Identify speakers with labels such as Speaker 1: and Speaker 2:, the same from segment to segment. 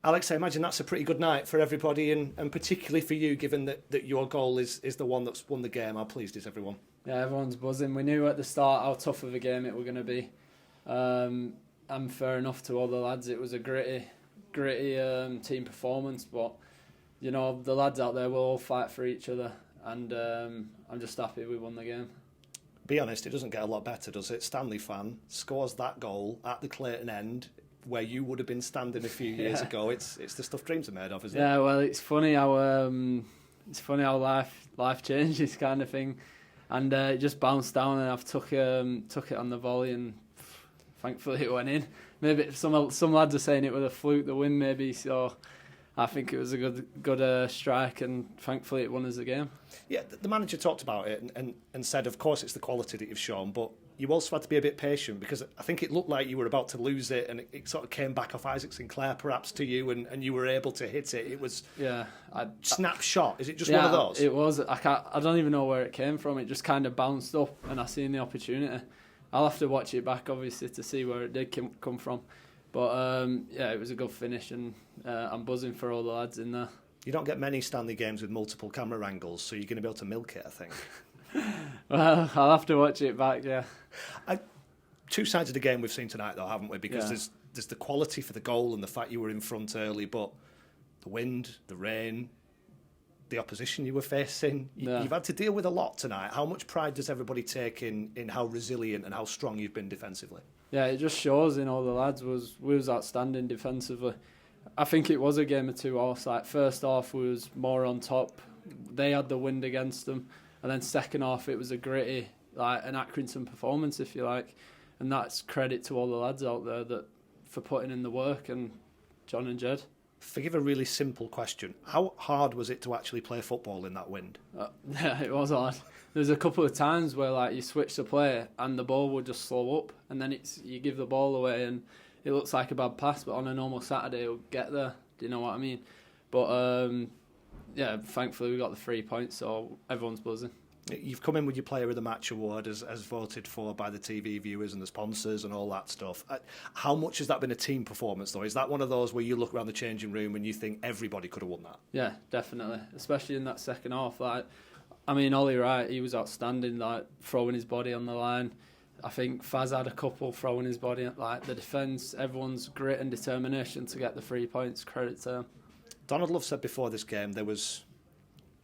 Speaker 1: Alex, I imagine that's a pretty good night for everybody, and particularly for you, given that your goal is the one that's won the game. How pleased is everyone?
Speaker 2: Yeah, everyone's buzzing. We knew at the start how tough of a game it was going to be. And fair enough to all the lads, it was a gritty team performance. But you know, the lads out there will all fight for each other, and I'm just happy we won the game.
Speaker 1: Be honest, it doesn't get a lot better, does it? Stanley fan scores that goal at the Clayton end, where you would have been standing a few years ago. It's the stuff dreams are made of, isn't it?
Speaker 2: Yeah, well, it's funny how life changes, kind of thing, and it just bounced down, and I've took it on the volley, and thankfully it went in. Maybe some lads are saying it was a fluke, the win maybe. So I think it was a good strike, and thankfully it won us the game.
Speaker 1: Yeah, the manager talked about it and said, of course, it's the quality that you've shown, but you also had to be a bit patient, because I think it looked like you were about to lose it, and it sort of came back off Isaac Sinclair perhaps to you, and you were able to hit it. It was snapshot. Is it just one of those?
Speaker 2: It was. I don't even know where it came from. It just kind of bounced up, and I seen the opportunity. I'll have to watch it back, obviously, to see where it did come from. But yeah, it was a good finish, and I'm buzzing for all the lads in there.
Speaker 1: You don't get many Stanley games with multiple camera angles, so you're going to be able to milk it, I think.
Speaker 2: Well, I'll have to watch it back, yeah.
Speaker 1: Two sides of the game we've seen tonight, though, haven't we? Because there's the quality for the goal and the fact you were in front early, but the wind, the rain, the opposition you were facing, you've had to deal with a lot tonight. How much pride does everybody take in how resilient and how strong you've been defensively?
Speaker 2: Yeah, it just shows in all the lads. We was outstanding defensively. I think it was a game of two halves. Like, first half we was more on top. They had the wind against them. And then second half it was a gritty, like an Accrington performance, if you like. And that's credit to all the lads out there for putting in the work, and John and Jed.
Speaker 1: Forgive a really simple question. How hard was it to actually play football in that wind?
Speaker 2: Yeah, it was hard. There's a couple of times where like you switch the play and the ball would just slow up, and then you give the ball away and it looks like a bad pass, but on a normal Saturday it'll get there. Do you know what I mean? But yeah, thankfully we got the 3 points, so everyone's buzzing.
Speaker 1: You've come in with your Player of the Match award as voted for by the TV viewers and the sponsors and all that stuff. How much has that been a team performance, though? Is that one of those where you look around the changing room and you think everybody could have won that?
Speaker 2: Yeah, definitely. Especially in that second half. Like, I mean, Ollie Wright, he was outstanding, like throwing his body on the line. I think Faz had a couple throwing his body. Like, the defence, everyone's grit and determination to get the 3 points. Credit to them.
Speaker 1: Donald Love said before this game there was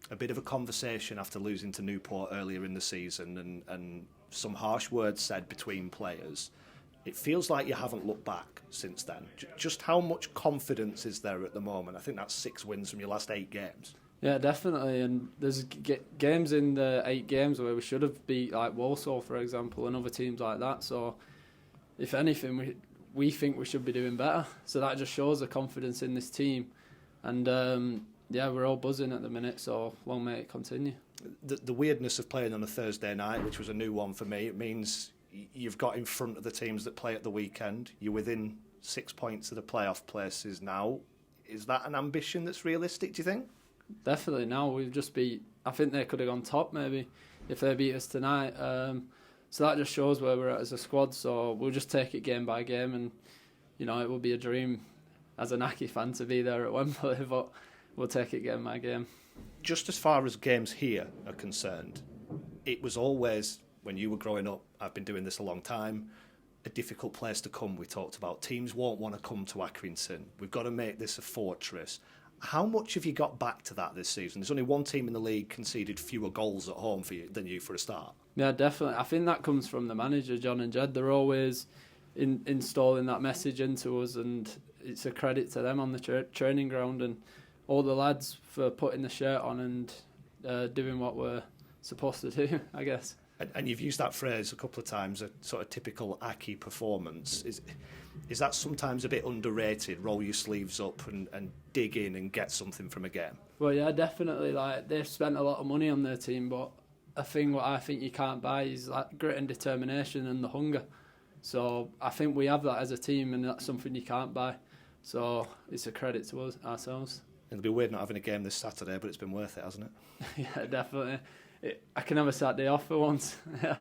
Speaker 1: a bit of a conversation after losing to Newport earlier in the season, and some harsh words said between players. It feels like you haven't looked back since then. Just how much confidence is there at the moment? I think that's 6 wins from your last 8 games.
Speaker 2: Yeah, definitely. And there's games in the 8 games where we should have beat, like Walsall, for example, and other teams like that. So, if anything, we think we should be doing better. So that just shows the confidence in this team. And yeah, we're all buzzing at the minute, so long may it continue.
Speaker 1: The weirdness of playing on a Thursday night, which was a new one for me, it means you've got in front of the teams that play at the weekend. You're within 6 points of the playoff places now. Is that an ambition that's realistic, do you think?
Speaker 2: Definitely. Now we've just beat... I think they could have gone top, maybe, if they beat us tonight. So that just shows where we're at as a squad, so we'll just take it game by game, and, you know, it will be a dream as an Aki fan to be there at Wembley, but we'll take it game by game.
Speaker 1: Just as far as games here are concerned, it was always, when you were growing up, I've been doing this a long time, a difficult place to come. We talked about teams won't want to come to Accrington. We've got to make this a fortress. How much have you got back to that this season? There's only one team in the league conceded fewer goals at home than you for a start.
Speaker 2: Yeah, definitely. I think that comes from the manager, John and Jed. They're always installing that message into us, and it's a credit to them on the training ground and all the lads for putting the shirt on and doing what we're supposed to do, I guess.
Speaker 1: And you've used that phrase a couple of times, a sort of typical Aki performance. Is that sometimes a bit underrated? Roll your sleeves up and dig in and get something from a game?
Speaker 2: Well, yeah, definitely. Like, they've spent a lot of money on their team, but what I think you can't buy is like grit and determination and the hunger. So I think we have that as a team, and that's something you can't buy. So it's a credit to us ourselves.
Speaker 1: It'll be weird not having a game this Saturday, but it's been worth it, hasn't it?
Speaker 2: Yeah, definitely. I can have a Saturday off for once. Yeah.